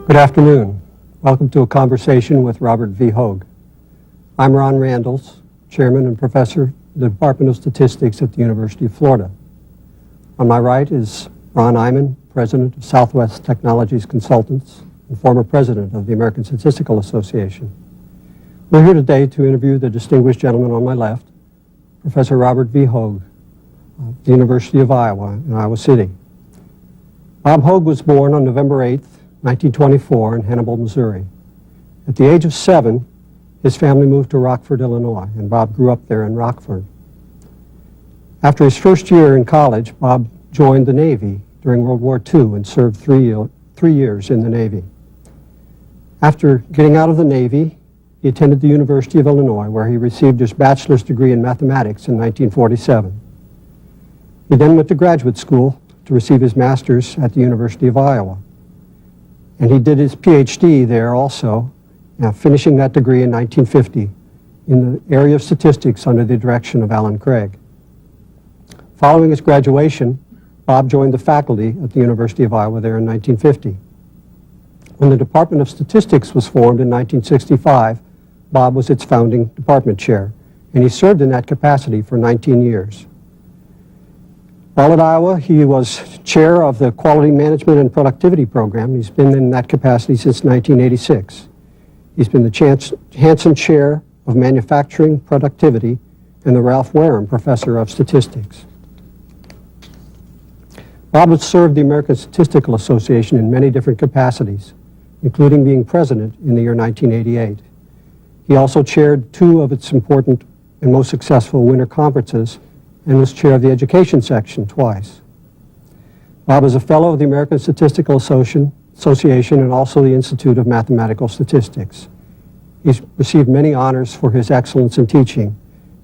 Good afternoon. Welcome to a conversation with Robert V. Hogg. I'm Ron RANDLES, Chairman and Professor of the Department of Statistics at the University of Florida. On my right is Ron IMAN, President of Southwest Technologies Consultants and former President of the American Statistical Association. We're here today to interview the distinguished gentleman on my left, Professor Robert V. Hogg of the University of Iowa in Iowa City. Bob Hogg was born on November 8th, 1924 in Hannibal, Missouri. At the age of 7, his family moved to Rockford, Illinois, and Bob grew up there in Rockford. After his first year in college, Bob joined the Navy during World War II and served three years in the Navy. After getting out of the Navy, he attended the University of Illinois, where he received his bachelor's degree in mathematics in 1947. He then went to graduate school to receive his master's at the University of Iowa. And he did his PhD there also, finishing that degree in 1950 in the area of statistics under the direction of Alan Craig. Following his graduation, Bob joined the faculty at the University of Iowa there in 1950. When the Department of Statistics was formed in 1965, Bob was its founding department chair, and he served in that capacity for 19 years. While at Iowa, he was chair of the Quality Management and Productivity Program. He's been in that capacity since 1986. He's been the Hansen Chair of Manufacturing Productivity and the Ralph Wareham Professor of Statistics. Bob has served the American Statistical Association in many different capacities, including being president in the year 1988. He also chaired 2 of its important and most successful winter conferences and was chair of the education section twice. Bob is a fellow of the American Statistical Association and also the Institute of Mathematical Statistics. He's received many honors for his excellence in teaching,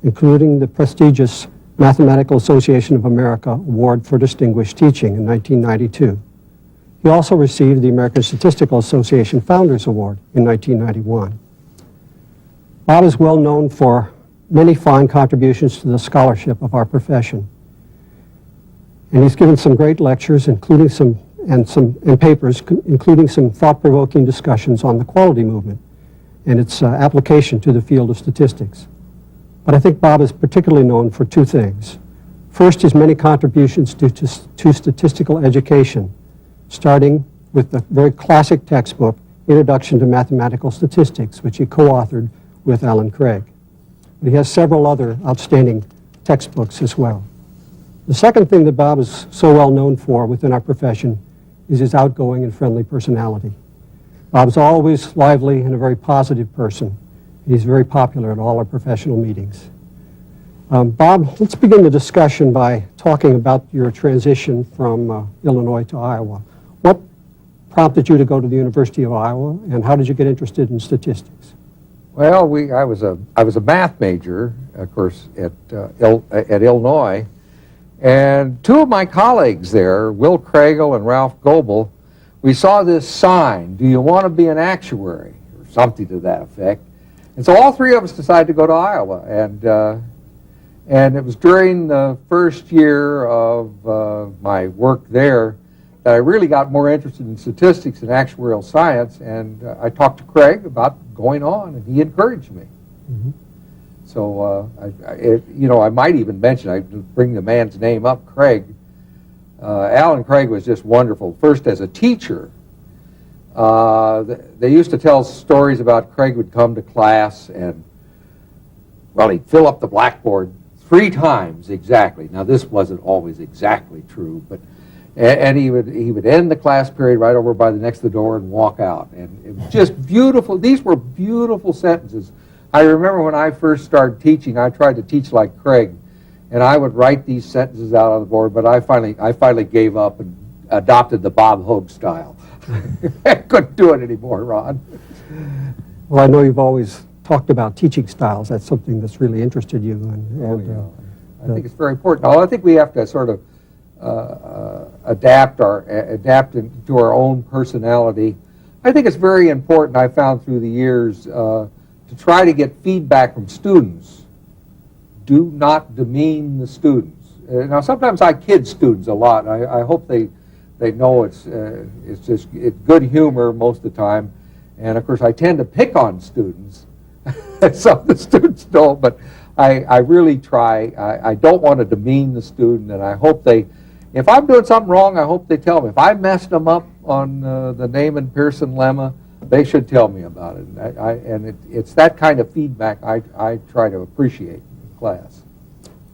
including the prestigious Mathematical Association of America Award for Distinguished Teaching in 1992. He also received the American Statistical Association Founders Award in 1991. Bob is well known for many fine contributions to the scholarship of our profession. And he's given some great lectures, including some papers, including some thought-provoking discussions on the quality movement and its application to the field of statistics. But I think Bob is particularly known for 2 things. First, his many contributions to statistical education, starting with the very classic textbook, Introduction to Mathematical Statistics, which he co-authored with Alan Craig. But he has several other outstanding textbooks as well. The second thing that Bob is so well known for within our profession is his outgoing and friendly personality. Bob's always lively and a very positive person. He's very popular at all our professional meetings. Bob, let's begin the discussion by talking about your transition from Illinois to Iowa. What prompted you to go to the University of Iowa, and how did you get interested in statistics? Well, I was a math major, of course, at Illinois, and 2 of my colleagues there, Will Craigle and Ralph Goebel, we saw this sign, "Do you want to be an actuary?" or something to that effect. And so all 3 of us decided to go to Iowa, and it was during the first year of my work there that I really got more interested in statistics and actuarial science, and I talked to Craig about going on, and he encouraged me. Mm-hmm. So, I might even mention, I bring the man's name up, Craig. Alan Craig was just wonderful. First, as a teacher, they used to tell stories about Craig would come to class and, well, he'd fill up the blackboard 3 times exactly. Now, this wasn't always exactly true, but and he would end the class period right over by the next to the door and walk out. And it was just beautiful. These were beautiful sentences. I remember when I first started teaching, I tried to teach like Craig, and I would write these sentences out on the board, but I finally gave up and adopted the Bob Hogg style. I couldn't do it anymore, Ron. Well, I know you've always talked about teaching styles. That's something that's really interested you. I think it's very important. I think we have to sort of adapt to our own personality. I think it's very important, I found through the years, to try to get feedback from students. Do not demean the students. Now, sometimes I kid students a lot, and I hope they They know it's good humor most of the time. And of course, I tend to pick on students. Some of the students don't, but I really try. I don't want to demean the student, and I hope if I'm doing something wrong, I hope they tell me. If I messed them up on the Neyman-Pearson lemma, they should tell me about it. And it's that kind of feedback I try to appreciate in class.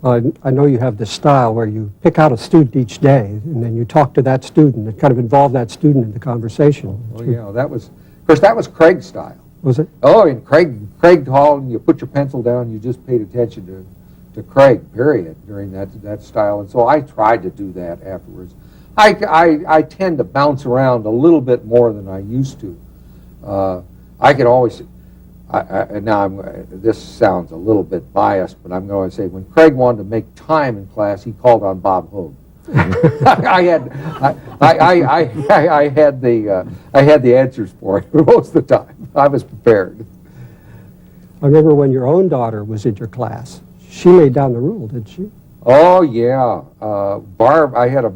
I know you have this style where you pick out a student each day, and then you talk to that student and kind of involve that student in the conversation. Oh, yeah, that was Craig's style. Was it? Oh, and Craig Hall, you put your pencil down, you just paid attention to Craig, period, during that style. And so I tried to do that afterwards. I tend to bounce around a little bit more than I used to. I can always, this sounds a little bit biased, but I'm going to say when Craig wanted to make time in class, he called on Bob Hogg. I had the answers for it most of the time. I was prepared. I remember when your own daughter was in your class. She laid down the rule, didn't she? Oh yeah, Barb. I had a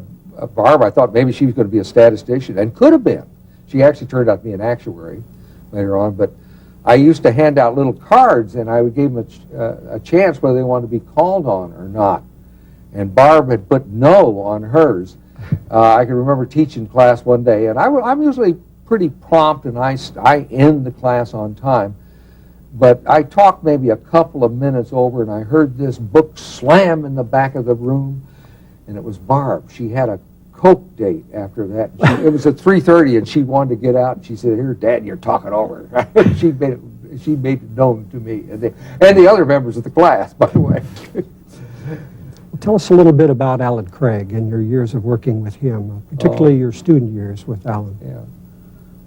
Barb. I thought maybe she was going to be a statistician, and could have been. She actually turned out to be an actuary later on. But I used to hand out little cards, and I would give them a chance whether they wanted to be called on or not. And Barb had put no on hers. I can remember teaching class one day, and I'm usually pretty prompt, and I end the class on time. But I talked maybe a couple of minutes over, and I heard this book slam in the back of the room, and it was Barb. She had a Coke date after that. It was at 3:30, and she wanted to get out, and she said, "Here, Dad, you're talking over." She made it known to me, and the other members of the class, by the way. Tell us a little bit about Alan Craig and your years of working with him, particularly your student years with Alan. Yeah.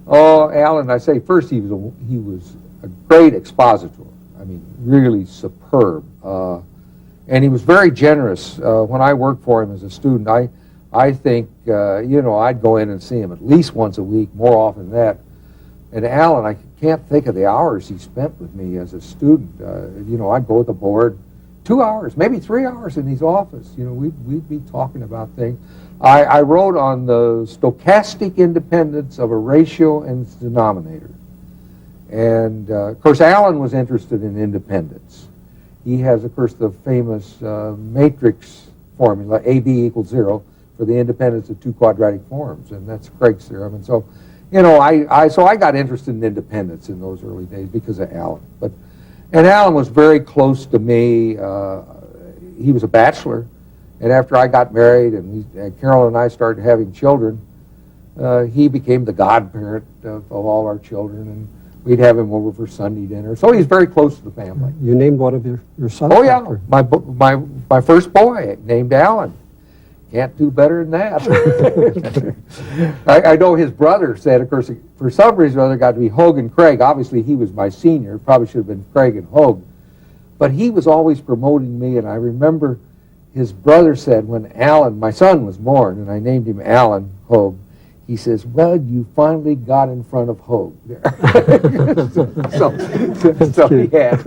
Oh, Alan, I say first he was a great expositor. I mean, really superb. And he was very generous. When I worked for him as a student, I think, I'd go in and see him at least once a week, more often than that. And Alan, I can't think of the hours he spent with me as a student. I'd go with the board, 2 hours, maybe 3 hours in his office. We'd be talking about things. I wrote on the stochastic independence of a ratio and its denominator. And, of course, Alan was interested in independence. He has, of course, the famous matrix formula, AB equals 0, for the independence of two quadratic forms, and that's Craig's theorem. And so, I got interested in independence in those early days because of Alan. And Alan was very close to me. He was a bachelor, and after I got married and Carol and I started having children, he became the godparent of all our children, and we'd have him over for Sunday dinner. So he's very close to the family. You named one of your sons? Oh yeah, my first boy named Alan. Can't do better than that. I know his brother said, of course, for some reason or other, it got to be Hogg and Craig. Obviously, he was my senior. Probably should have been Craig and Hogg. But he was always promoting me, and I remember his brother said when Alan, my son, was born, and I named him Alan Hogg, he says, "Well, you finally got in front of Hogg there." so he had.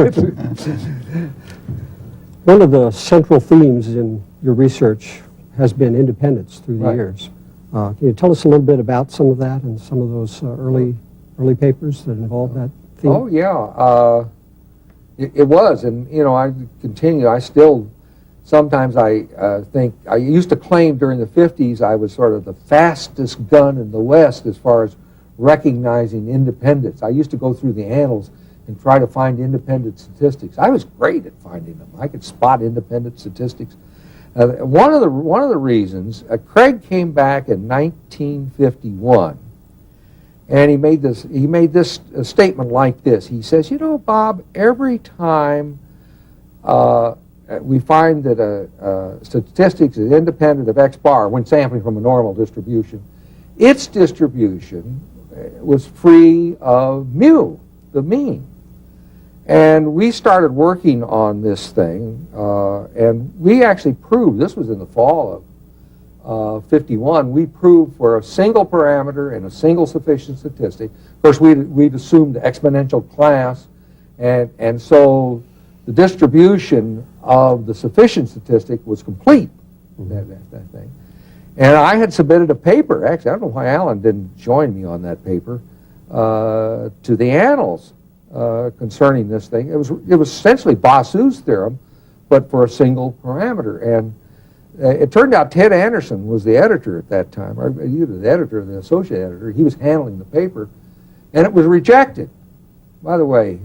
One of the central themes in your research has been independence through the years. Can you tell us a little bit about some of that and some of those early papers that involved that theme? Oh yeah, it was, and I continue. I still sometimes think I used to claim during the 50s I was sort of the fastest gun in the West as far as recognizing independence. I used to go through the annals and try to find independent statistics. I was great at finding them. I could spot independent statistics. One of the reasons, Craig came back in 1951, and he made this statement like this. He says, Bob, every time we find that statistics is independent of X bar when sampling from a normal distribution, its distribution was free of mu, the mean. And we started working on this thing, and we actually proved, this was in the fall of 51, we proved for a single parameter and a single sufficient statistic. Of course, we'd assumed the exponential class, and so the distribution of the sufficient statistic was complete, that thing. And I had submitted a paper, actually, I don't know why Alan didn't join me on that paper, to the Annals concerning this thing. It was essentially Bossu's theorem, but for a single parameter. And it turned out Ted Anderson was the editor at that time, or either the editor or the associate editor. He was handling the paper, and it was rejected. By the way,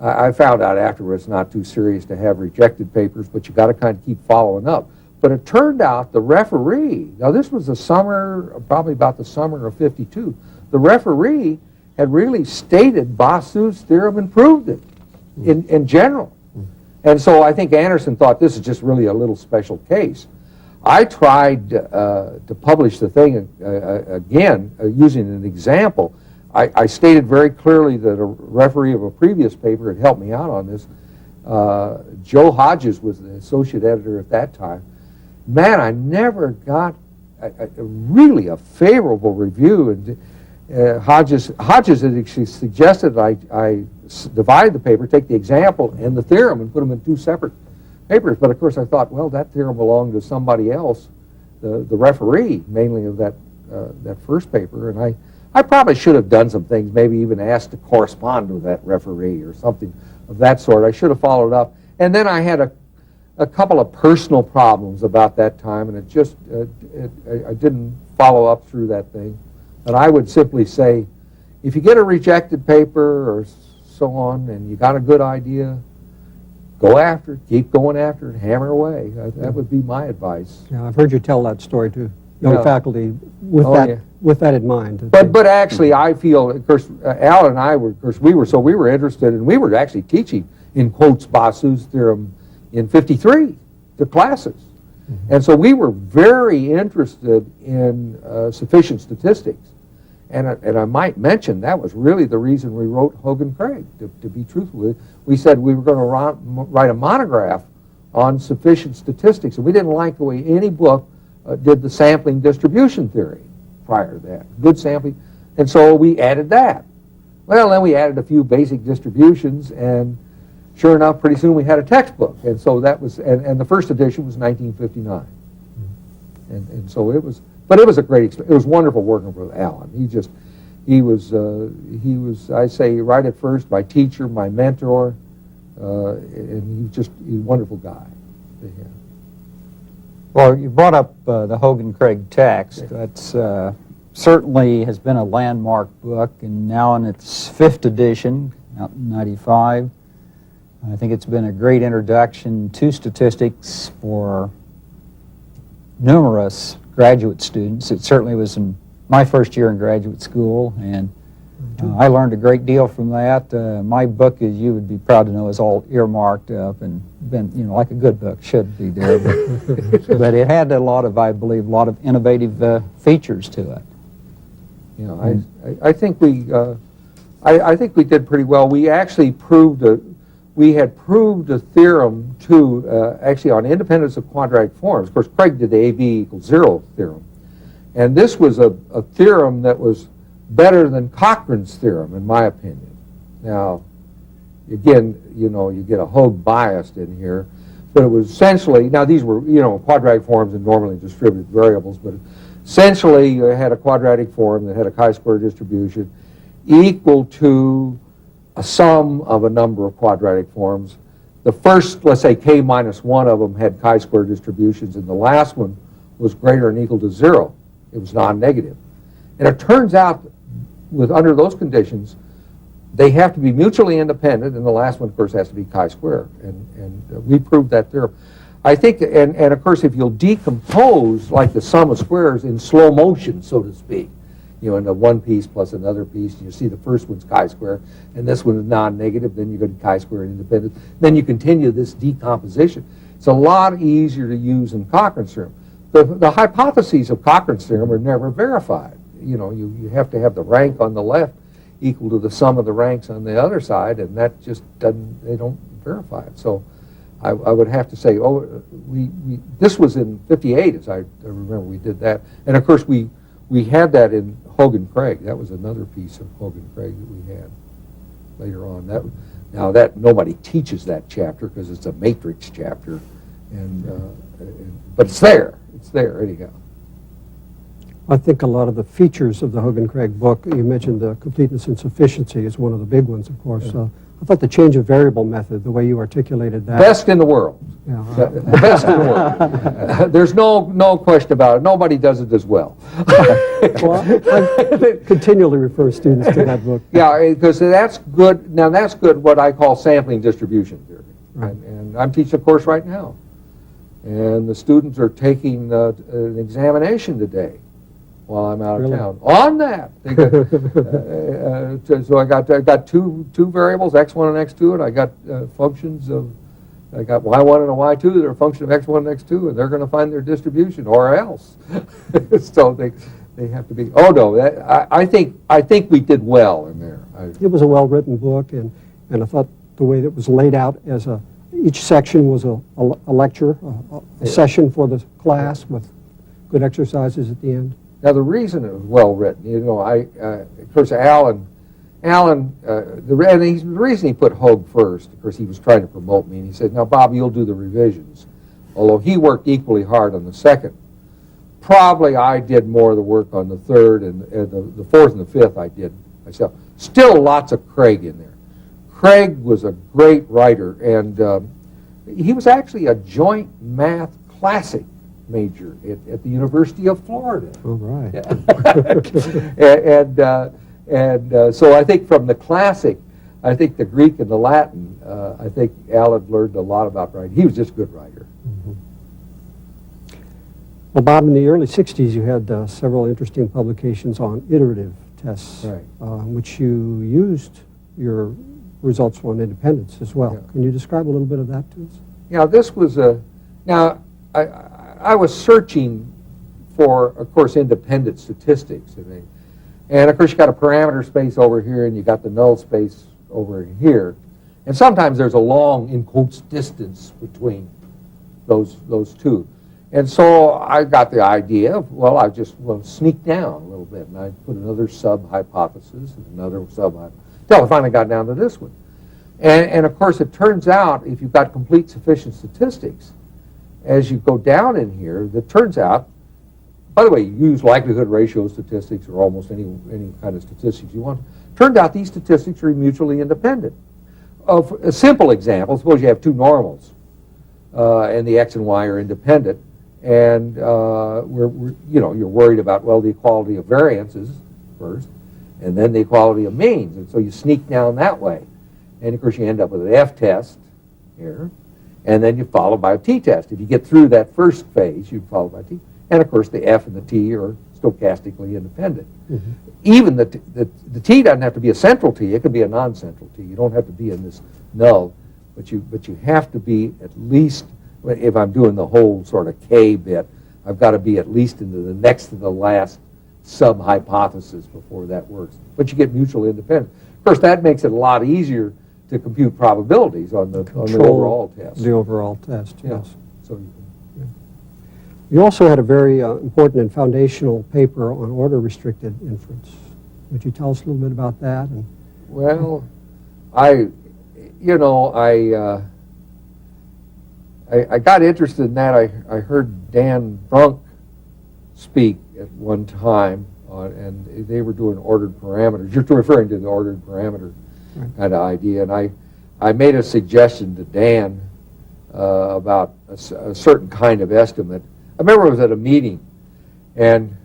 I found out afterwards it's not too serious to have rejected papers, but you got to kind of keep following up. But it turned out the referee, now this was the summer, probably about the summer of '52, the referee had really stated Bossu's theorem and proved it in general. And so I think Anderson thought this is just really a little special case. I tried to publish the thing again using an example. I stated very clearly that a referee of a previous paper had helped me out on this. Joe Hodges was the associate editor at that time. Man, I never got really a favorable review. And Hodges had actually suggested I divide the paper, take the example and the theorem and put them in two separate papers. But of course I thought, well, that theorem belonged to somebody else, the referee mainly of that first paper. And I probably should have done some things, maybe even asked to correspond with that referee or something of that sort. I should have followed up. And then I had a couple of personal problems about that time, and it just, I didn't follow up through that thing. But I would simply say, if you get a rejected paper or so on, and you got a good idea, go after it, keep going after it, hammer away. That would be my advice. Yeah, I've heard you tell that story to young faculty with with that in mind. But actually, I feel, of course, Al and I were, of course, we were interested, and we were actually teaching, in quotes, Bossu's theorem in '53 to classes. Mm-hmm. And so we were very interested in sufficient statistics. And I might mention that was really the reason we wrote Hogg and Craig, to be truthful. We said we were going to write a monograph on sufficient statistics, and we didn't like the way any book did the sampling distribution theory prior to that. Good sampling. And so we added that. Well, then we added a few basic distributions, and sure enough, pretty soon we had a textbook. And so that was, and the first edition was 1959. And so it was, but it was a great experience. It was wonderful working with Alan. He was, I say, right at first, my teacher, my mentor, and he's a wonderful guy. Yeah. Well, you brought up the Hogg and Craig text. That's certainly has been a landmark book, and now in its 5th edition, out in '95. I think it's been a great introduction to statistics for numerous graduate students. It certainly was in my first year in graduate school, and I learned a great deal from that. My book, as you would be proud to know, is all earmarked up and been, like a good book should be there. But it had a lot of, I believe, a lot of innovative features to it. I think we did pretty well. We actually had proved a theorem actually on independence of quadratic forms. Of course, Craig did the AB = 0 theorem. And this was a theorem that was better than Cochrane's theorem, in my opinion. Now, again, you get a Hogg bias in here, but it was essentially, now these were, quadratic forms and normally distributed variables, but essentially you had a quadratic form that had a chi-square distribution equal to a sum of a number of quadratic forms. The first, let's say, k minus 1 of them had chi-square distributions, and the last one was greater than or equal to 0. It was non-negative. And it turns out, under those conditions, they have to be mutually independent, and the last one, of course, has to be chi-square. And we proved that theorem. I think, and of course, if you'll decompose, like the sum of squares in slow motion, so to speak, into one piece plus another piece, you see the first one's chi-square, and this one is non-negative, then you go to chi-square and independent. Then you continue this decomposition. It's a lot easier to use in Cochrane's theorem. The hypotheses of Cochrane's theorem are never verified. You have to have the rank on the left equal to the sum of the ranks on the other side, and that just doesn't, they don't verify it. So I would have to say, this was in '58, as I remember we did that. And of course we had that in Hogg and Craig. That was another piece of Hogg and Craig that we had later on. Now that nobody teaches that chapter because it's a matrix chapter, but it's there. It's there anyhow. I think a lot of the features of the Hogg and Craig book, you mentioned the completeness and sufficiency is one of the big ones, of course. I thought the change of variable method, the way you articulated that. Best in the world. Yeah, The best in the world. There's no question about it. Nobody does it as well. well, I continually refer students to that book. Yeah, because that's good. Now that's good. What I call sampling distribution theory, Right. and I'm teaching a course right now, and the students are taking an examination today while I'm out of Really? town on that. They got, so I got two variables, x1 and x2, and I got functions of. I got y1 and a y2 that are a function of x1 and x2, and they're going to find their distribution, or else. So they have to be. Oh no, I think we did well in there. It was a well-written book, and I thought the way that it was laid out as each section was a lecture, a session for the class with good exercises at the end. Now the reason it was well written, you know, of course Alan, the reason he put Hogg first, of course he was trying to promote me, and he said, now Bob, you'll do the revisions. Although he worked equally hard on the second. Probably I did more of the work on the third, and the fourth and the fifth I did myself. Still lots of Craig in there. Craig was a great writer, and he was actually a joint math classic major at the University of Florida. All right. and so I think from the classic, I think the Greek and the Latin, I think Alan learned a lot about writing. He was just a good writer. Mm-hmm. Well, Bob, in the early 60s, you had several interesting publications on iterative tests, Right. Which you used your results on independence as well. Yeah. Can you describe a little bit of that to us? Now this was I was searching for, of course, independent statistics. And of course you got a parameter space over here and you got the null space over here. And sometimes there's a long, in quotes, distance between those two. And so I got the idea of, well, I just sneak down a little bit. And I put another sub-hypothesis and another sub-hypothesis, until I finally got down to this one. And of course, it turns out, if you've got complete sufficient statistics, as you go down in here, it turns out, by the way, you use likelihood ratio statistics or almost any kind of statistics you want. Turned out these statistics are mutually independent. Of a simple example, suppose you have two normals, and the x and y are independent, and you're worried about, well, the equality of variances first, and then the equality of means, and so you sneak down that way. And of course you end up with an F test here, and then you follow by a T test. If you get through that first phase, you follow by T. And of course the F and the T are stochastically independent. Mm-hmm. Even the T doesn't have to be a central T, it can be a non-central T. You don't have to be in this null, but you have to be at least, if I'm doing the whole sort of K bit, I've got to be at least into the next to the last sub-hypothesis before that works. But you get mutual independence. Of course, that makes it a lot easier to compute probabilities on the overall test. The overall test, Yeah. yes. So You also had a very important and foundational paper on order-restricted inference. Would you tell us a little bit about that? well, I got interested in that. I heard Dan Brunk speak at one time, and they were doing ordered parameters. You're referring to the ordered parameter kind of idea, and I made a suggestion to Dan about a certain kind of estimate. I remember I was at a meeting, and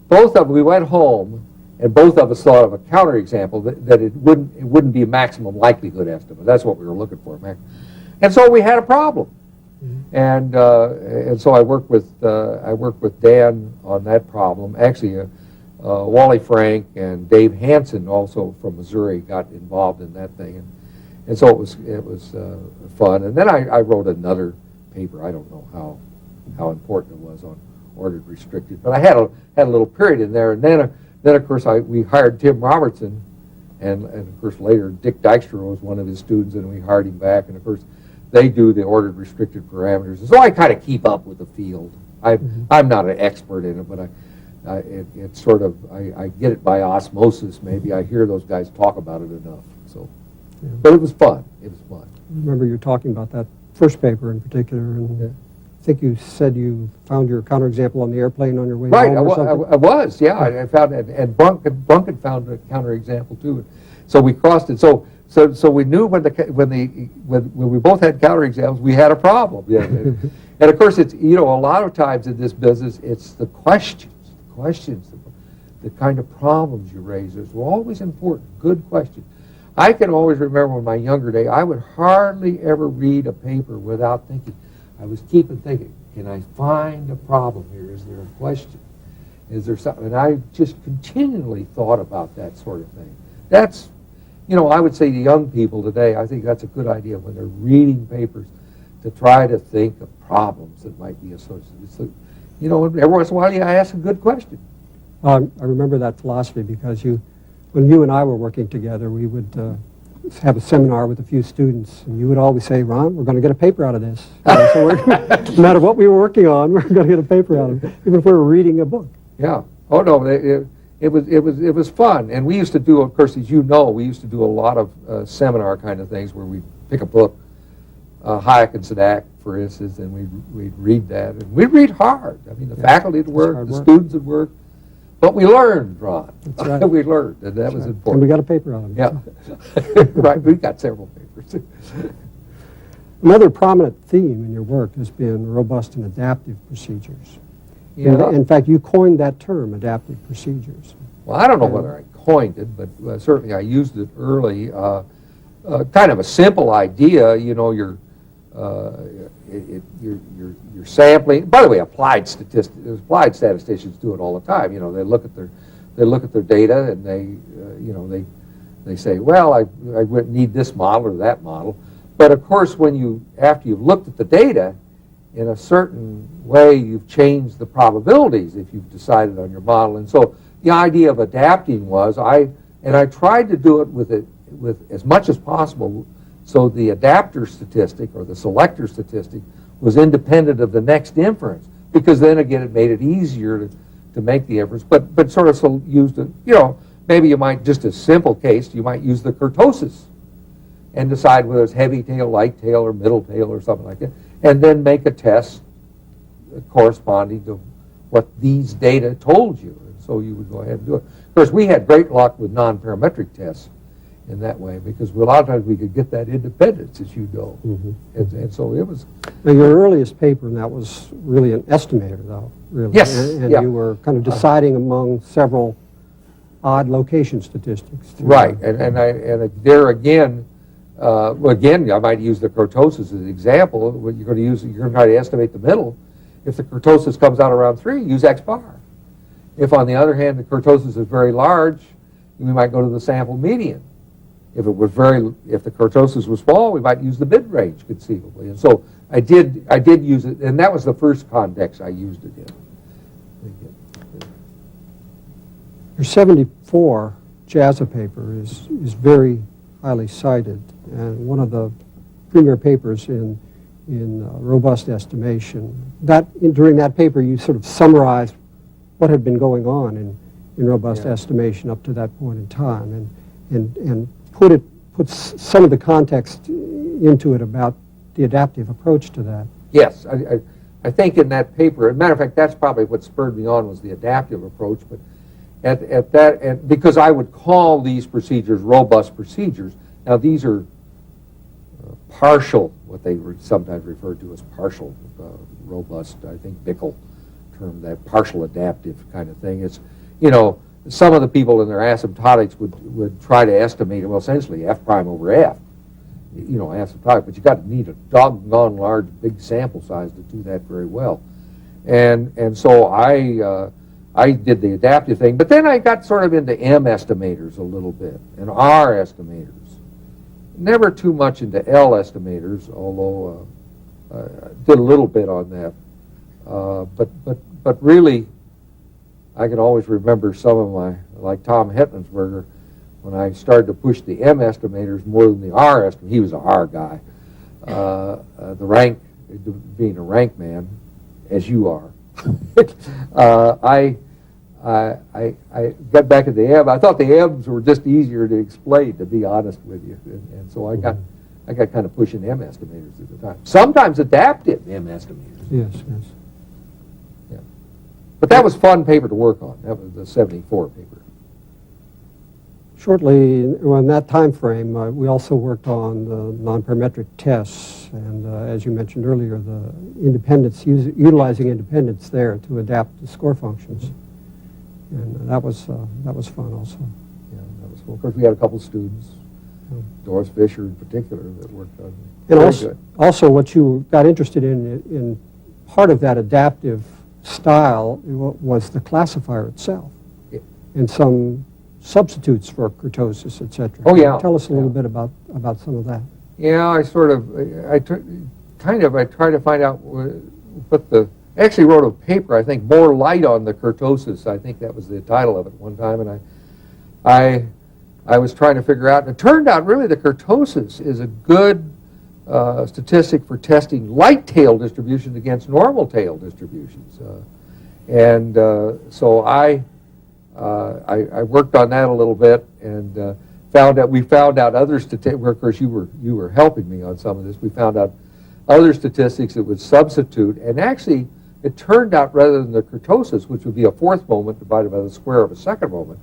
we went home, and both of us thought of a counterexample that it wouldn't be a maximum likelihood estimate. That's what we were looking for, and so we had a problem. Mm-hmm. And so I worked with Dan on that problem. Actually, Wally Frank and Dave Hansen, also from Missouri, got involved in that thing, and so it was fun. And then I wrote another paper. I don't know how important it was on ordered restricted, but I had a little period in there, and then of course we hired Tim Robertson, and of course later Dick Dykstra was one of his students, and we hired him back, and of course they do the ordered restricted parameters. So I kind of keep up with the field. I'm not an expert in it, but it's sort of, I get it by osmosis maybe. I hear those guys talk about it enough. So, but it was fun. It was fun. I remember you talking about that first paper in particular, and I think you said you found your counterexample on the airplane on your way Right, home or something? I was, yeah. I found it, and Brunk had found a counterexample too. So we crossed it. So we knew when we both had counterexamples, we had a problem. Yeah. And of course, it's, you know, a lot of times in this business, it's the questions, the kind of problems you raise. Those were always important, good questions. I can always remember in my younger day, I would hardly ever read a paper without thinking. I was keeping thinking, can I find a problem here? Is there a question? Is there something? And I just continually thought about that sort of thing. That's, you know, I would say to young people today, I think that's a good idea when they're reading papers to try to think of problems that might be associated. So, you know, every once in a while you ask a good question. I remember that philosophy because when you and I were working together, we would have a seminar with a few students, and you would always say, "Ron, we're going to get a paper out of this." So no matter what we were working on, we're going to get a paper out of it, even if we were reading a book. Yeah. Oh no, it was fun, and we used to do, of course, as you know, we used to do a lot of seminar kind of things where we pick a book, Hayek and Sadak, for instance, and we'd read that, and we'd read hard. I mean, the faculty would work, the students would work. But we learned, Ron. That's right. We learned, and that was important. And we got a paper out of it. Yeah. Right, we got several papers. Another prominent theme in your work has been robust and adaptive procedures. Yeah. In fact, you coined that term, adaptive procedures. Well, I don't know whether I coined it, but certainly I used it early. Kind of a simple idea, you know, you're sampling. By the way, applied statisticians do it all the time. You know, they look at their data and they say, well, I need this model or that model. But of course, after you've looked at the data, in a certain way, you've changed the probabilities if you've decided on your model. And so the idea of adapting was I tried to do it with as much as possible. So the adapter statistic or the selector statistic was independent of the next inference, because then again it made it easier to make the inference. But sort of used it, you know, maybe you might, just a simple case, you might use the kurtosis and decide whether it's heavy tail, light tail, or middle tail, or something like that, and then make a test corresponding to what these data told you. And so you would go ahead and do it. Of course, we had great luck with non-parametric tests in that way, because a lot of times we could get that independence, as you know. Mm-hmm. And so it was... Now, your earliest paper, and that was really an estimator, though, really. Yes. And yeah. You were kind of deciding among several odd location statistics. Right, and there again, again, I might use the kurtosis as an example. What you're going to use, you're going to try to estimate the middle. If the kurtosis comes out around 3, use X bar. If, on the other hand, the kurtosis is very large, we might go to the sample median. If the kurtosis was small, we might use the mid-range conceivably. And so I did use it, and that was the first context I used it in. Your 74 JASA paper is very highly cited, and one of the premier papers in robust estimation. During that paper, you sort of summarized what had been going on in robust estimation up to that point in time, and put some of the context into it about the adaptive approach to that. Yes, I think in that paper, as a matter of fact, that's probably what spurred me on, was the adaptive approach. But because I would call these procedures robust procedures. Now these are partial, what they sometimes refer to as partial robust. I think Bickel termed that partial adaptive kind of thing. It's, you know, some of the people in their asymptotics would try to estimate, well, essentially F prime over F, you know, asymptotic, but you got to need a doggone large, big sample size to do that very well. And so I did the adaptive thing, but then I got sort of into M estimators a little bit, and R estimators. Never too much into L estimators, although did a little bit on that. But really, I can always remember some of my, like Tom Hettensberger, when I started to push the M estimators more than the R estimator. He was an R guy. The rank, being a rank man, as you are. I got back at the M. I thought the M's were just easier to explain, to be honest with you, and so I got kind of pushing M estimators at the time. Sometimes adaptive M estimators. Yes, yes. But that was fun paper to work on. That was the 74 paper. Shortly, in that time frame, we also worked on the non-parametric tests, and as you mentioned earlier, the independence, utilizing independence there to adapt the score functions, and that was fun also. Yeah, that was cool. Of course, we had a couple students, Doris Fisher in particular, that worked on it. And Very good. also, what you got interested in part of that adaptive style was the classifier itself, Yeah. and some substitutes for kurtosis, etc. Oh, yeah. Tell us a little Yeah. bit about some of that. Yeah, I tried to find out what the, actually wrote a paper, I think, More Light on the Kurtosis. I think that was the title of it one time, and I was trying to figure out, and it turned out really the kurtosis is a good statistic for testing light tail distributions against normal tail distributions. So I worked on that a little bit and we found out other statistics. Of course, you were helping me on some of this. We found out other statistics that would substitute, and actually it turned out rather than the kurtosis, which would be a fourth moment divided by the square of a second moment,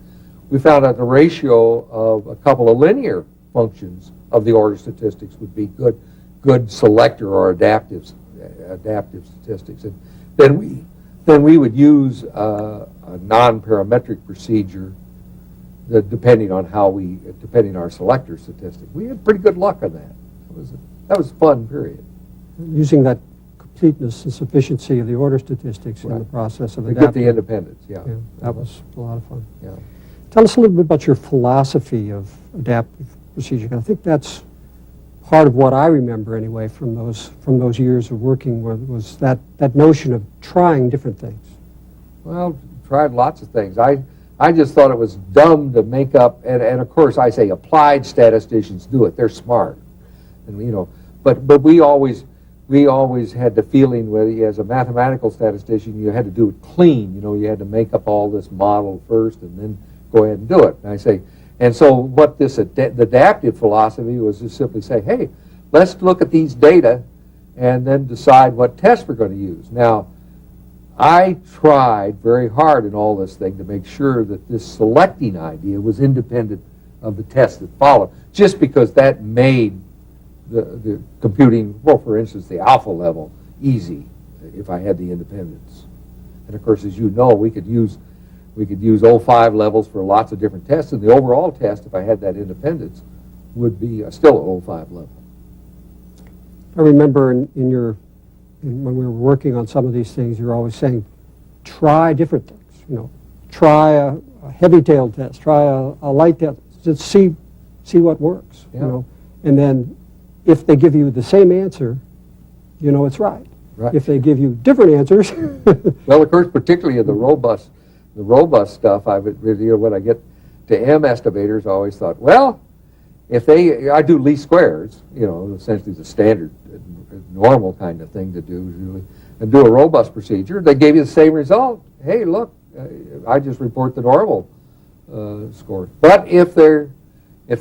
we found out the ratio of a couple of linear functions of the order statistics would be good selector or adaptive statistics, and then we would use a non-parametric procedure depending on our selector statistic. We had pretty good luck on that. That was a fun period. Using that completeness and sufficiency of the order statistics in the process of To adapting. get the independence, yeah. That was a lot of fun. Yeah. Tell us a little bit about your philosophy of adaptive procedure. I think that's part of what I remember anyway from those years of working was that notion of trying different things. Well, tried lots of things. I just thought it was dumb to make up, and of course I say applied statisticians do it. They're smart, and but we always had the feeling where as a mathematical statistician you had to do it clean. You had to make up all this model first and then go ahead and do it. And I say, and so what the adaptive philosophy was to simply say, hey, let's look at these data and then decide what tests we're going to use. Now, I tried very hard in all this thing to make sure that this selecting idea was independent of the tests that followed, just because that made the computing, well, for instance, the alpha level easy if I had the independence. And of course, as you know, we could use 0.5 levels for lots of different tests, and the overall test, if I had that independence, would be still an 0.5 level. I remember when we were working on some of these things, you're always saying, try different things. Try a heavy-tailed test, try a light test, just see what works. Yeah. And then if they give you the same answer, it's right. Right. If they give you different answers, Well, of course, particularly in the robust stuff, when I get to M estimators, I always thought, well, I do least squares, essentially the standard, normal kind of thing to do usually, and do a robust procedure. They gave you the same result. Hey, look, I just report the normal score. But if they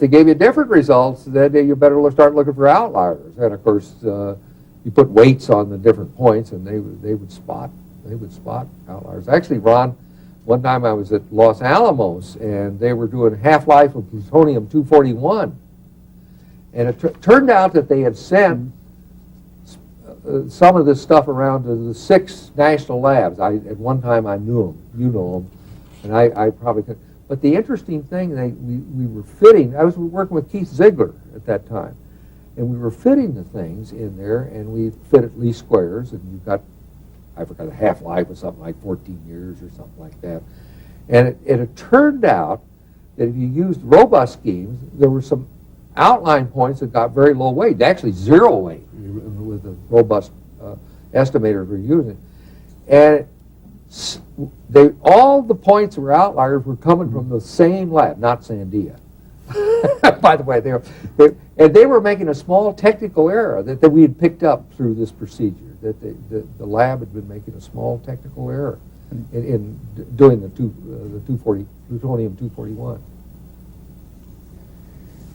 gave you different results, then you better start looking for outliers. And of course, you put weights on the different points, and they would spot outliers. Actually, Ron, one time I was at Los Alamos, and they were doing half-life of plutonium-241, and it turned out that they had sent some of this stuff around to the 6 national labs. At one time I knew them, you know them, and I probably could. But the interesting thing, we were fitting. I was working with Keith Ziegler at that time, and we were fitting the things in there, and we fit at least squares, and you've got, I forgot, a half-life was something like 14 years or something like that. And it turned out that if you used robust schemes, there were some outline points that got very low weight, actually 0 weight with the robust estimators we're using. And all the points that were outliers were coming from the same lab, not Sandia. By the way, they were making a small technical error that we had picked up through this procedure, that the lab had been making a small technical error in doing the plutonium-241.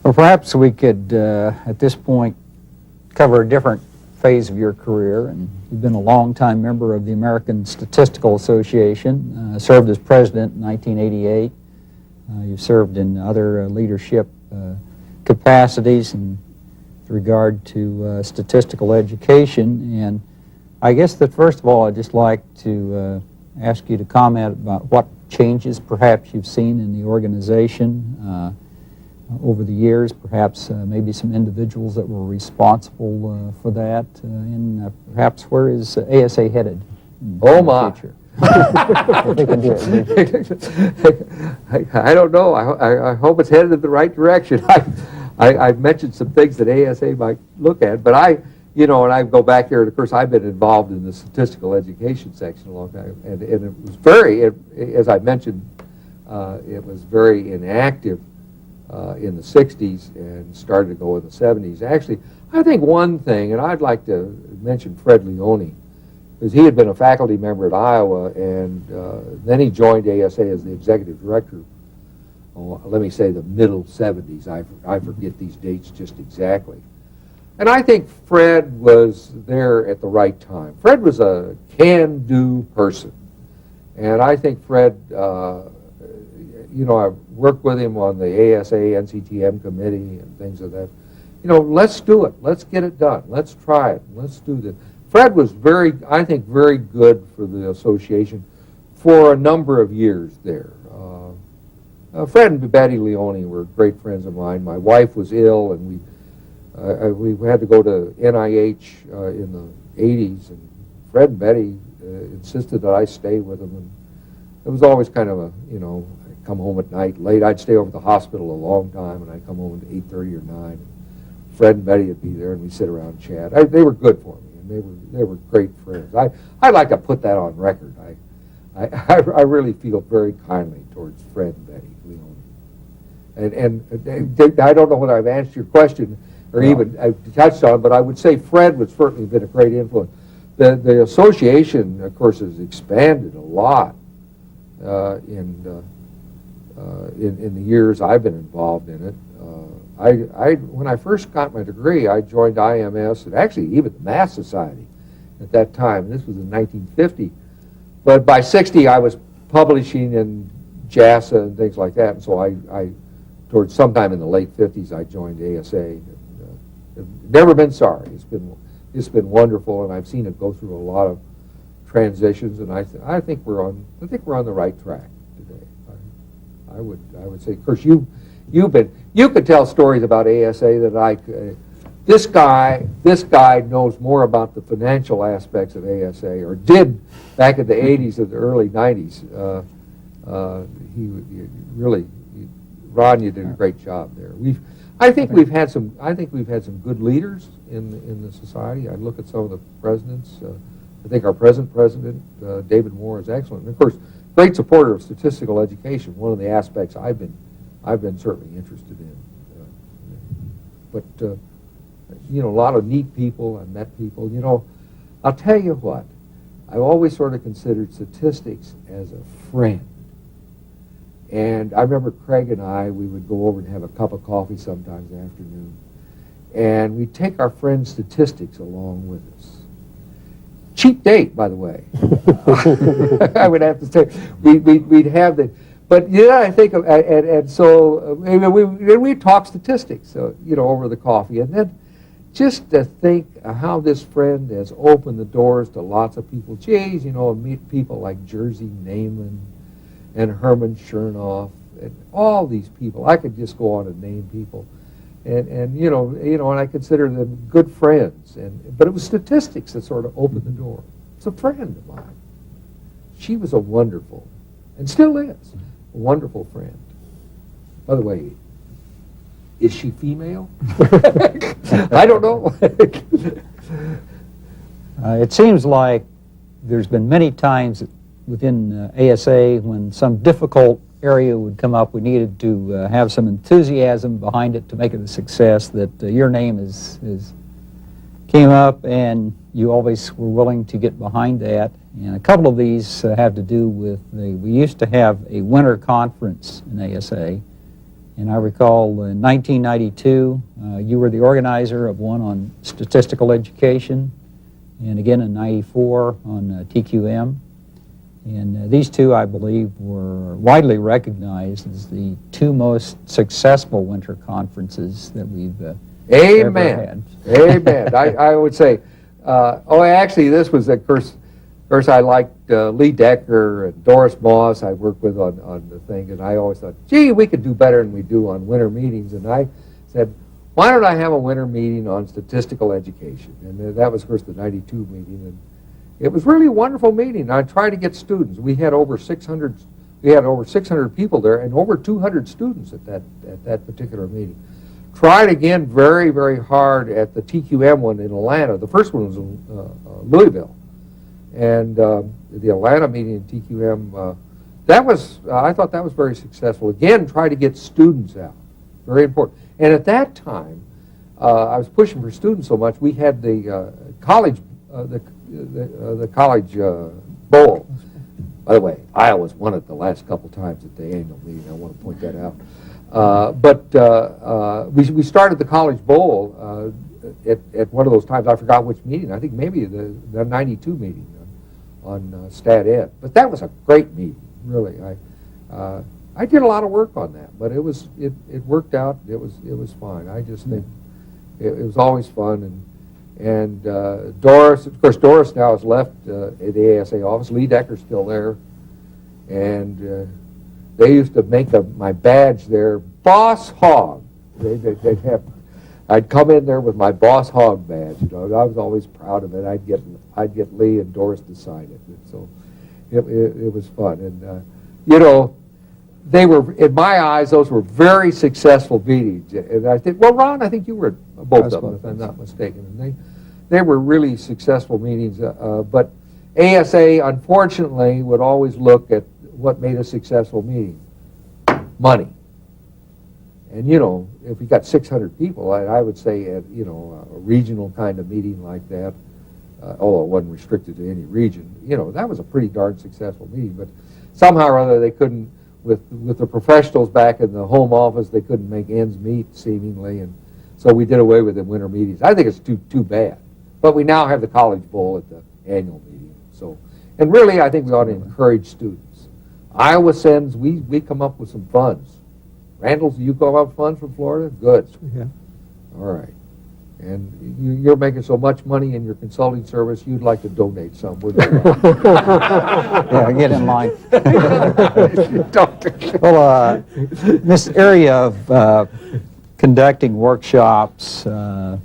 Well, perhaps we could, at this point, cover a different phase of your career, and you've been a longtime member of the American Statistical Association, served as president in 1988. You've served in other leadership capacities in regard to statistical education, and I guess that first of all I'd just like to ask you to comment about what changes perhaps you've seen in the organization over the years, perhaps maybe some individuals that were responsible for that, and perhaps where is ASA headed in the future? If they can do it. I don't know. I hope it's headed in the right direction. I've mentioned some things that ASA might look at, but and I go back here, and of course I've been involved in the statistical education section a long time, and it was as I mentioned, it was very inactive in the 60s and started to go in the 70s. Actually, I think one thing, and I'd like to mention Fred Leone, because he had been a faculty member at Iowa, and then he joined ASA as the executive director, let me say the middle 70s. I forget these dates just exactly. And I think Fred was there at the right time. Fred was a can-do person. And I think Fred, I worked with him on the ASA, NCTM committee and things of that. Let's do it. Let's get it done. Let's try it. Let's do this. Fred was very good for the association for a number of years there. Fred and Betty Leone were great friends of mine. My wife was ill, and we had to go to NIH in the 80s, and Fred and Betty insisted that I stay with them. And it was always kind of I'd come home at night late. I'd stay over at the hospital a long time, and I'd come home at 8:30 or 9. Fred and Betty would be there, and we'd sit around and chat. They were good for me, and they were great friends. I'd like to put that on record. I really feel very kindly towards Fred and Betty Leone. And I don't know whether I've answered your question or even I've touched on, but I would say Fred has certainly been a great influence. The association, of course, has expanded a lot in the years I've been involved in it. When I first got my degree, I joined IMS and actually even the Math Society at that time. This was in 1950. But by 60, I was publishing in JASA and things like that, and so I towards sometime in the late 50s, I joined ASA. I've never been sorry. It's been wonderful, and I've seen it go through a lot of transitions, and I think we're on the right track today. I would say, of course, you could tell stories about ASA that this guy knows more about the financial aspects of ASA, or did back in the 80s and the early 90s. Ron, you did a great job there. I think we've had some good leaders in the society. I look at some of the presidents. I think our present president, David Moore, is excellent. And of course, great supporter of statistical education. One of the aspects I've been certainly interested in. But a lot of neat people. I met people. I'll tell you what. I've always sort of considered statistics as a friend. And I remember Craig and we would go over and have a cup of coffee sometimes in the afternoon. And we'd take our friend statistics along with us. Cheap date, by the way. I would have to say, we'd have that. But I think, and so we'd talk statistics, over the coffee. And then just to think how this friend has opened the doors to lots of people. Geez, meet people like Jersey Neyman and Herman Chernoff, and all these people. I could just go on and name people, and I consider them good friends. But it was statistics that sort of opened the door. It's a friend of mine. She was a wonderful, and still is, a wonderful friend. By the way, is she female? I don't know. It seems like there's been many times within ASA when some difficult area would come up, we needed to have some enthusiasm behind it to make it a success, that your name came up and you always were willing to get behind that. And a couple of these have to do with we used to have a winter conference in ASA, And I recall in 1992, you were the organizer of one on statistical education, and again in 94 on TQM. And these two, I believe, were widely recognized as the two most successful winter conferences that we've ever had. Amen. I would say, actually, this was, of course, I liked Lee Decker and Doris Moss I worked with on the thing, and I always thought, gee, we could do better than we do on winter meetings. And I said, why don't I have a winter meeting on statistical education? And that was, of course, the 92 meeting. And it was really a wonderful meeting. I tried to get students. We had over 600 people there and over 200 students at that particular meeting. Tried again very, very hard at the TQM one in Atlanta. The first one was in Louisville. And the Atlanta meeting in TQM, I thought that was very successful. Again, try to get students out. Very important. And at that time, I was pushing for students so much, we had the college college bowl. By the way, I always won it the last couple times at the annual meeting. I want to point that out. We started the college bowl at one of those times. I forgot which meeting. I think maybe the 92 meeting on Stat Ed. But that was a great meeting, really. I did a lot of work on that, but it worked out. It was fine. I just think it was always fun. And Doris, of course, Doris now has left the ASA office. Lee Decker's still there. And they used to make my badge there, Boss Hogg. I'd come in there with my Boss Hogg badge. You know, I was always proud of it. I'd get Lee and Doris to sign it. And so it was fun. And, you know, they were, in my eyes, those were very successful meetings. And I think, well, Ron, I think you were at both of them, if I'm not mistaken. And they were really successful meetings. But ASA, unfortunately, would always look at what made a successful meeting. Money. And, you know, if we got 600 people, I would say at, you know, a regional kind of meeting like that, although it wasn't restricted to any region, you know, that was a pretty darn successful meeting. But somehow or other, they couldn't, with the professionals back in the home office, they couldn't make ends meet, seemingly, and so we did away with the winter meetings. I think it's too bad. But we now have the College Bowl at the annual meeting. So, and really, I think we ought to encourage students. Iowa sends, we come up with some funds. Randles, you come up with funds from Florida? Good. Yeah. All right. And you're making so much money in your consulting service, you'd like to donate some, wouldn't you? Yeah, get in line. Well, this area of conducting workshops or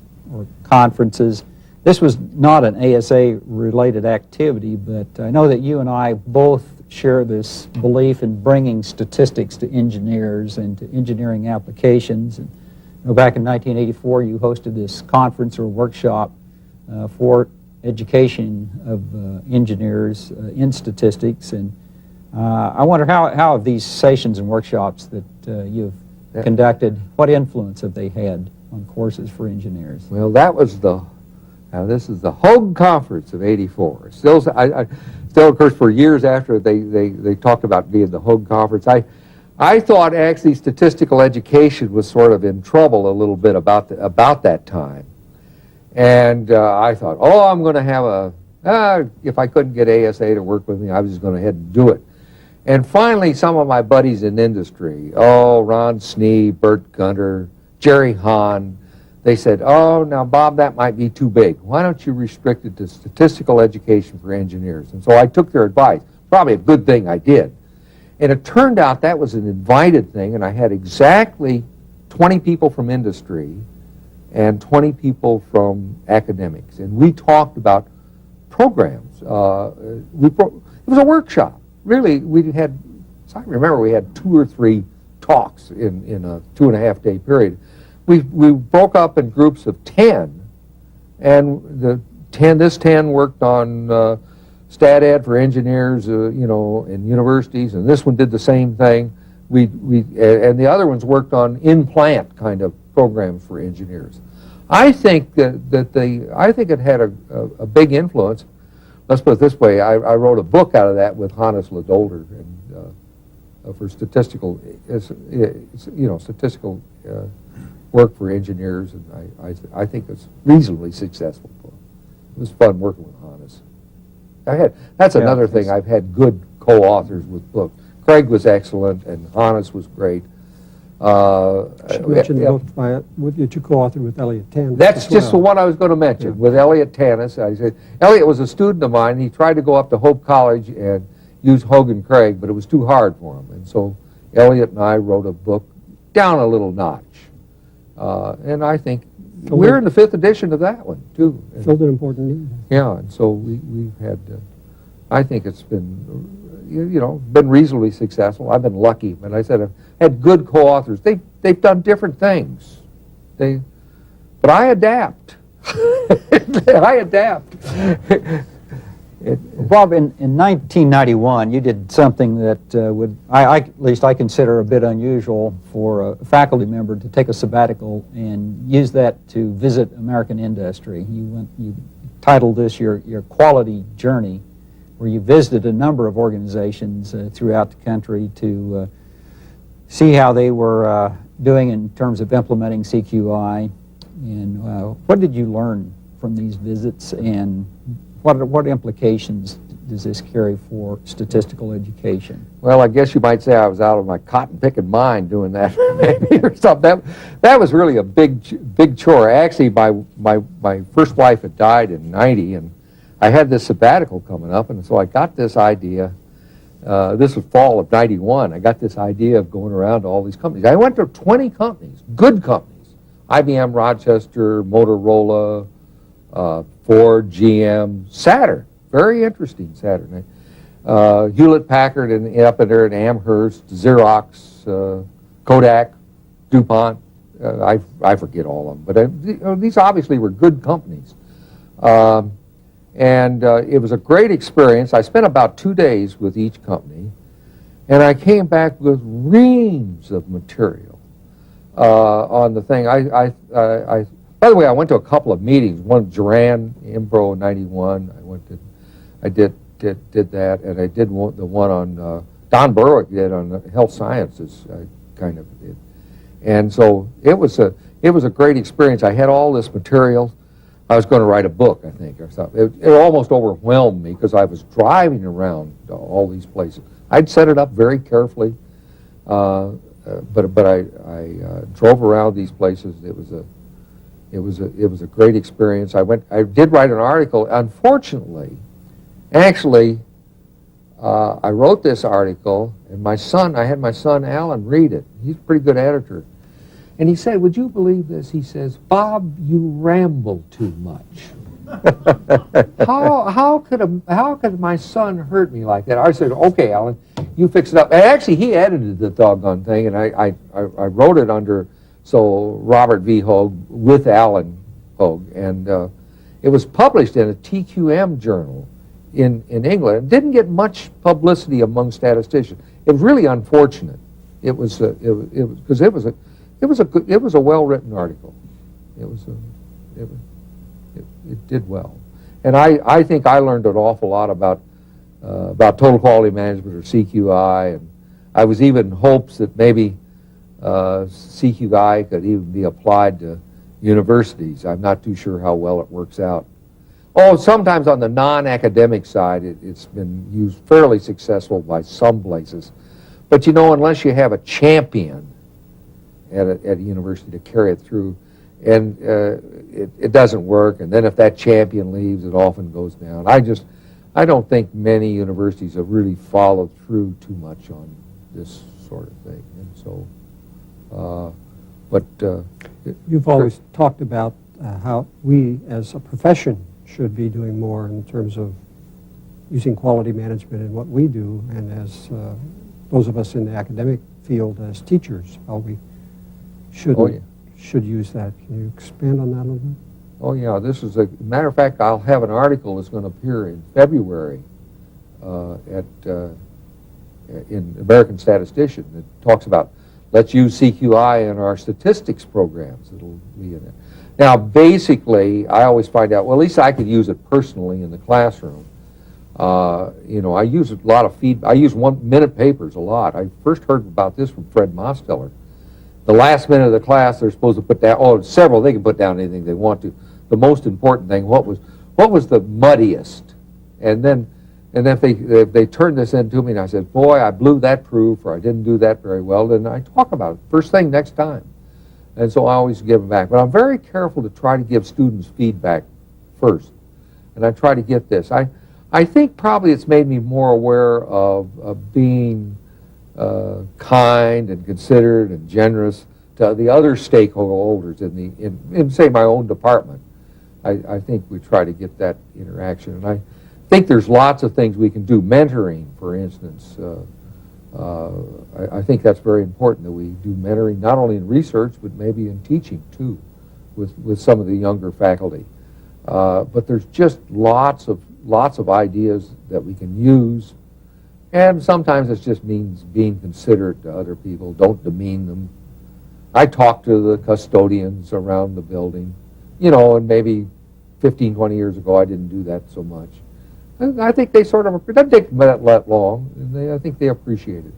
conferences, this was not an ASA-related activity, but I know that you and I both share this belief in bringing statistics to engineers and to engineering applications. And, you know, back in 1984, you hosted this conference or workshop for education of engineers in statistics. And I wonder how have these sessions and workshops that you've conducted, what influence have they had on courses for engineers? Well, that was this is the Hogg Conference of '84. Still, of course, for years after they talked about being the Hogg Conference, I thought actually statistical education was sort of in trouble a little bit about that time. And I thought, oh, I'm going to have if I couldn't get ASA to work with me, I was just going to head and do it. And finally, some of my buddies in industry, Ron Snee, Bert Gunter, Jerry Hahn, they said, oh, now, Bob, that might be too big. Why don't you restrict it to statistical education for engineers? And so I took their advice. Probably a good thing I did. And it turned out that was an invited thing, and I had exactly 20 people from industry and 20 people from academics. And we talked about programs. It was a workshop. Really, I remember we had 2 or 3 talks in a 2.5-day period. We broke up in groups of 10, and this 10 worked on Stat Ed for engineers, you know, in universities, and this one did the same thing. And the other ones worked on in-plant kind of programs for engineers. I think I think it had a big influence. Let's put it this way: I wrote a book out of that with Hannes Ledolder, and for statistical, statistical work for engineers, and I think it's reasonably successful book. It was fun working with Hannes. That's another thing. I've had good co-authors with books. Craig was excellent, and Hannes was great. Should mention the book that you co-authored with Elliot Tannis. That's just the one I was going to mention, with Elliot Tannis. I said, Elliot was a student of mine. He tried to go up to Hope College and use Hogg and Craig, but it was too hard for him. And so Elliot and I wrote a book down a little notch. And I think we're in the 5th edition of that one, too. Filled an important need. Yeah, and so we've had, I think it's been, been reasonably successful. I've been lucky, but I said I've had good co-authors. They've done different things. But I adapt. I adapt. Bob, in 1991, you did something that at least I consider a bit unusual for a faculty member to take a sabbatical and use that to visit American industry. You titled this your quality journey, where you visited a number of organizations throughout the country to see how they were doing in terms of implementing CQI. And what did you learn from these visits, and what implications does this carry for statistical education? Well, I guess you might say I was out of my cotton-picking mind doing that, maybe, or something. That was really a big chore. Actually, my first wife had died in '90, and I had this sabbatical coming up, and so I got this idea. This was fall of '91. I got this idea of going around to all these companies. I went to 20 companies, good companies: IBM Rochester, Motorola, Ford, GM, Saturn. Very interesting, Saturn. Hewlett-Packard and up in there in Amherst, Xerox, Kodak, DuPont. I forget all of them, but these obviously were good companies. And it was a great experience. I spent about 2 days with each company, and I came back with reams of material on the thing. By the way, I went to a couple of meetings. One, Duran, Impro in '91. I did that, and I did the one on Don Berwick did on health sciences, kind of did. And so it was a great experience. I had all this material. I was going to write a book, I think, or something. It almost overwhelmed me because I was driving around all these places. I'd set it up very carefully, but I drove around these places. It was a great experience. I did write an article. Unfortunately, actually, I wrote this article, and I had my son Alan read it. He's a pretty good editor. And he said, "Would you believe this?" He says, "Bob, you ramble too much." How could my son hurt me like that? I said, "Okay, Alan, you fix it up." And actually, he edited the doggone thing, and I wrote it under Robert V. Hogg with Alan Hogg, and it was published in a TQM journal in England. It didn't get much publicity among statisticians. It was really unfortunate. It was because it was a well-written article. It did well, and I think I learned an awful lot about total quality management, or CQI, and I was even in hopes that maybe CQI could even be applied to universities. I'm not too sure how well it works out. Oh, sometimes on the non-academic side, it's been used fairly successful by some places, but unless you have a champion at a university to carry it through, and it doesn't work, and then if that champion leaves, it often goes down. I don't think many universities have really followed through too much on this sort of thing, and so, You've always talked about how we as a profession should be doing more in terms of using quality management in what we do, and as those of us in the academic field as teachers, how we should use that. Can you expand on that a little bit? Oh yeah, this is a matter of fact. I'll have an article that's going to appear in February in American Statistician that talks about let's use CQI in our statistics programs. It'll be in it. Now, basically, I always find out. Well, at least I could use it personally in the classroom. You know, I use a lot of I use 1 minute papers a lot. I first heard about this from Fred Mosteller. The last minute of the class, they're supposed to put down, several, they can put down anything they want to. The most important thing, what was the muddiest? And then if they turned this in to me and I said, boy, I blew that proof, or I didn't do that very well, then I talk about it first thing next time. And so I always give them back. But I'm very careful to try to give students feedback first. And I try to get this. I think probably it's made me more aware of being kind and considerate and generous to the other stakeholders in say, my own department. I think we try to get that interaction. And I think there's lots of things we can do. Mentoring, for instance. I think that's very important that we do mentoring, not only in research, but maybe in teaching, too, with some of the younger faculty. But there's just lots of ideas that we can use. And sometimes it just means being considerate to other people. Don't demean them. I talk to the custodians around the building, you know, and maybe 15, 20 years ago I didn't do that so much. And I think they sort of, it doesn't take that long, and I think they appreciate it.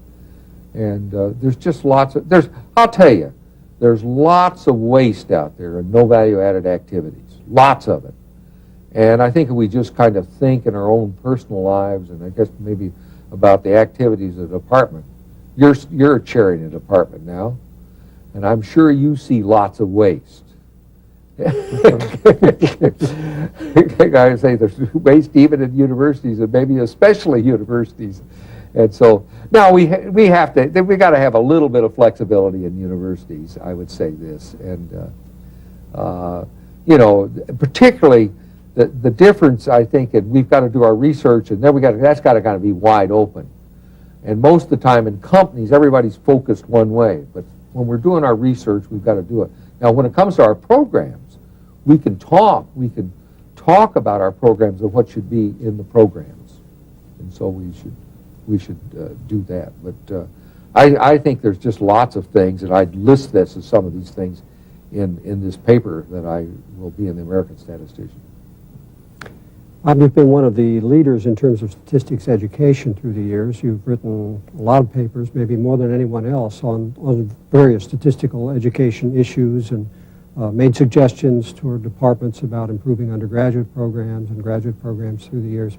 And there's just I'll tell you, there's lots of waste out there and no value-added activities, lots of it. And I think if we just kind of think in our own personal lives, and I guess maybe about the activities of the department. You're chairing a department now, and I'm sure you see lots of waste. I say there's waste even in universities, and maybe especially universities. And so now we got to have a little bit of flexibility in universities. I would say this, and you know, particularly. The difference, I think, and we've got to do our research, and then that's got to kind of be wide open. And most of the time in companies, everybody's focused one way. But when we're doing our research, we've got to do it. Now, when it comes to our programs, we can talk about our programs and what should be in the programs. And so we should do that. But I think there's just lots of things, and I'd list this as some of these things in this paper that I will be in the American Statistician. Bob, you've been one of the leaders in terms of statistics education through the years. You've written a lot of papers, maybe more than anyone else, on various statistical education issues, and made suggestions to our departments about improving undergraduate programs and graduate programs through the years.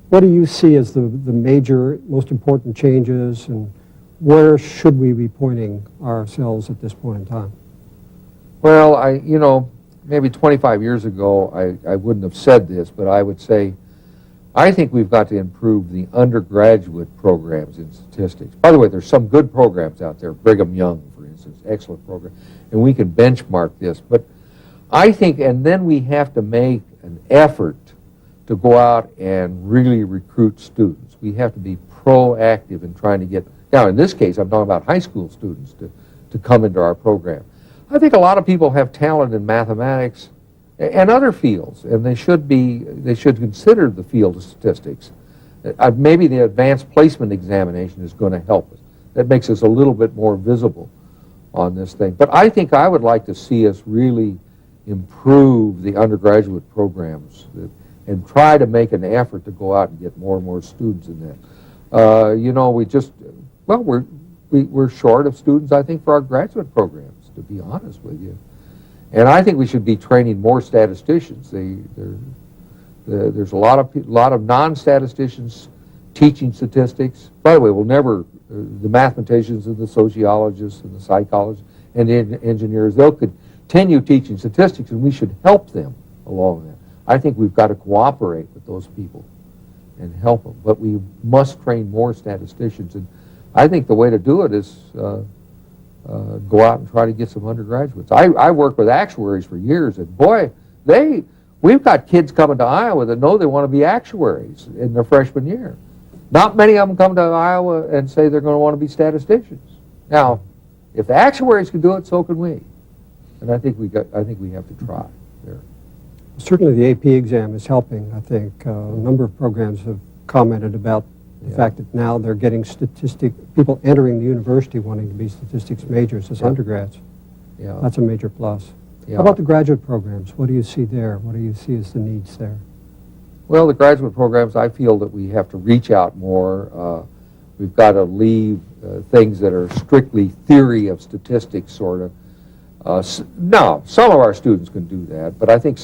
What do you see as the major, most important changes, and where should we be pointing ourselves at this point in time? Well, you know, maybe 25 years ago, I wouldn't have said this, but I would say, I think we've got to improve the undergraduate programs in statistics. By the way, there's some good programs out there. Brigham Young, for instance, excellent program. And we can benchmark this. But I think, and then we have to make an effort to go out and really recruit students. We have to be proactive in trying to get, now in this case, I'm talking about high school students to come into our program. I think a lot of people have talent in mathematics and other fields, and they should consider the field of statistics. Maybe the advanced placement examination is going to help us. That makes us a little bit more visible on this thing. But I think I would like to see us really improve the undergraduate programs and try to make an effort to go out and get more and more students in that. You know, we're short of students, I think, for our graduate programs, to be honest with you. And I think we should be training more statisticians. There's a lot of non-statisticians teaching statistics. By the way, the mathematicians and the sociologists and the psychologists and the engineers, they'll continue teaching statistics, and we should help them along that. I think we've got to cooperate with those people and help them. But we must train more statisticians. And I think the way to do it is go out and try to get some undergraduates. I worked with actuaries for years, and boy, we've got kids coming to Iowa that know they want to be actuaries in their freshman year. Not many of them come to Iowa and say they're going to want to be statisticians. Now, if the actuaries can do it, so can we. And I think we have to try there. Certainly the AP exam is helping, I think. A number of programs have commented about the fact that now they're getting people entering the university wanting to be statistics majors as undergrads. Yeah. That's a major plus. Yeah. How about the graduate programs? What do you see there? What do you see as the needs there? Well, the graduate programs, I feel that we have to reach out more. We've got to leave things that are strictly theory of statistics, sort of. Now, some of our students can do that, but I think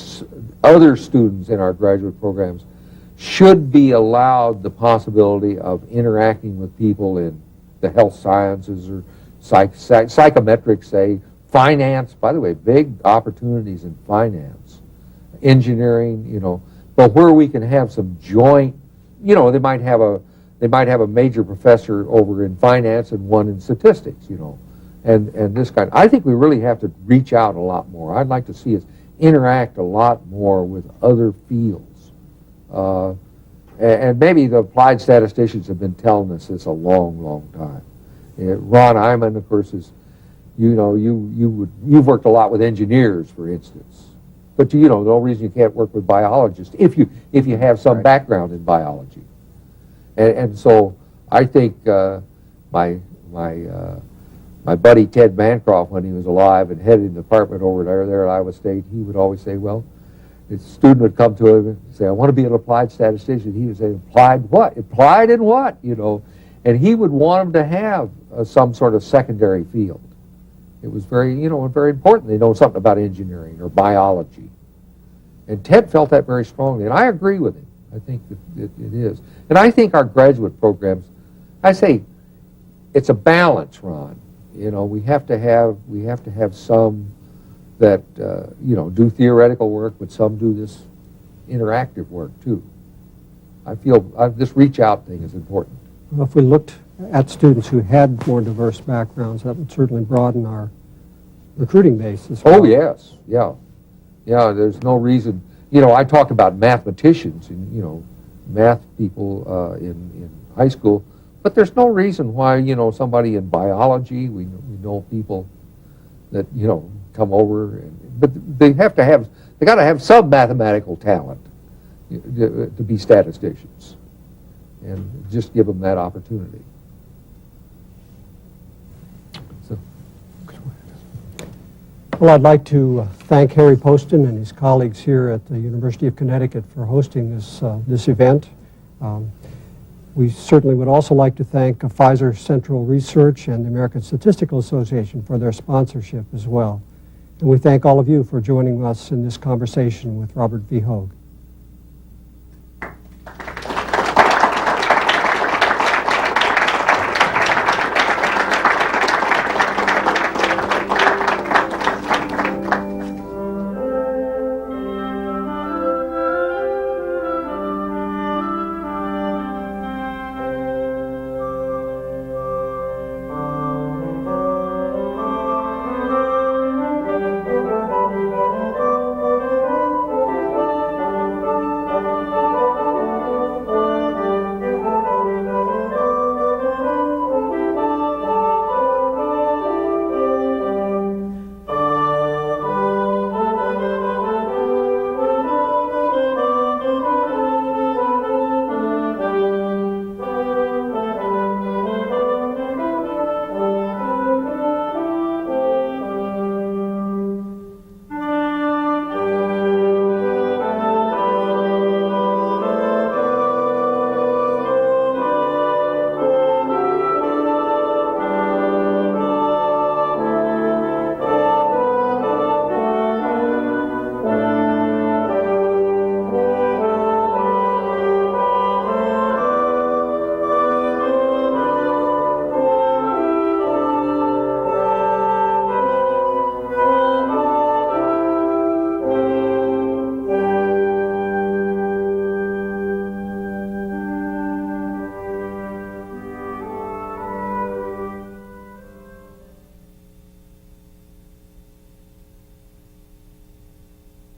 other students in our graduate programs should be allowed the possibility of interacting with people in the health sciences or psychometrics, say, finance. By the way, big opportunities in finance, engineering, you know, but where we can have some joint, you know, they might have a major professor over in finance and one in statistics, you know, and this kind. I think we really have to reach out a lot more. I'd like to see us interact a lot more with other fields. And maybe the applied statisticians have been telling us this a long, long time. Ron IMAN, of course, is, you know, you've worked a lot with engineers, for instance. But, you know, no reason you can't work with biologists if you have some background in biology. And so I think my buddy Ted Bancroft, when he was alive and headed the department over there at Iowa State, he would always say, well, a student would come to him and say, I want to be an applied statistician. He would say, applied what? Applied in what? You know, and he would want them to have some sort of secondary field. It was very, you know, very important. They know something about engineering or biology. And Ted felt that very strongly, and I agree with him. I think that it is. And I think our graduate programs, I say, it's a balance, Ron. You know, we have to have some that, you know, do theoretical work, but some do this interactive work, too. I feel this reach out thing is important. Well, if we looked at students who had more diverse backgrounds, that would certainly broaden our recruiting base as well. Oh, yes, yeah. Yeah, there's no reason. You know, I talked about mathematicians and, you know, math people in high school, but there's no reason why, you know, somebody in biology, we know people that, you know, come over, but they got to have some mathematical talent to be statisticians, and just give them that opportunity. So. Well, I'd like to thank Harry Poston and his colleagues here at the University of Connecticut for hosting this event. We certainly would also like to thank Pfizer Central Research and the American Statistical Association for their sponsorship as well. And we thank all of you for joining us in this conversation with Robert V. Hogg.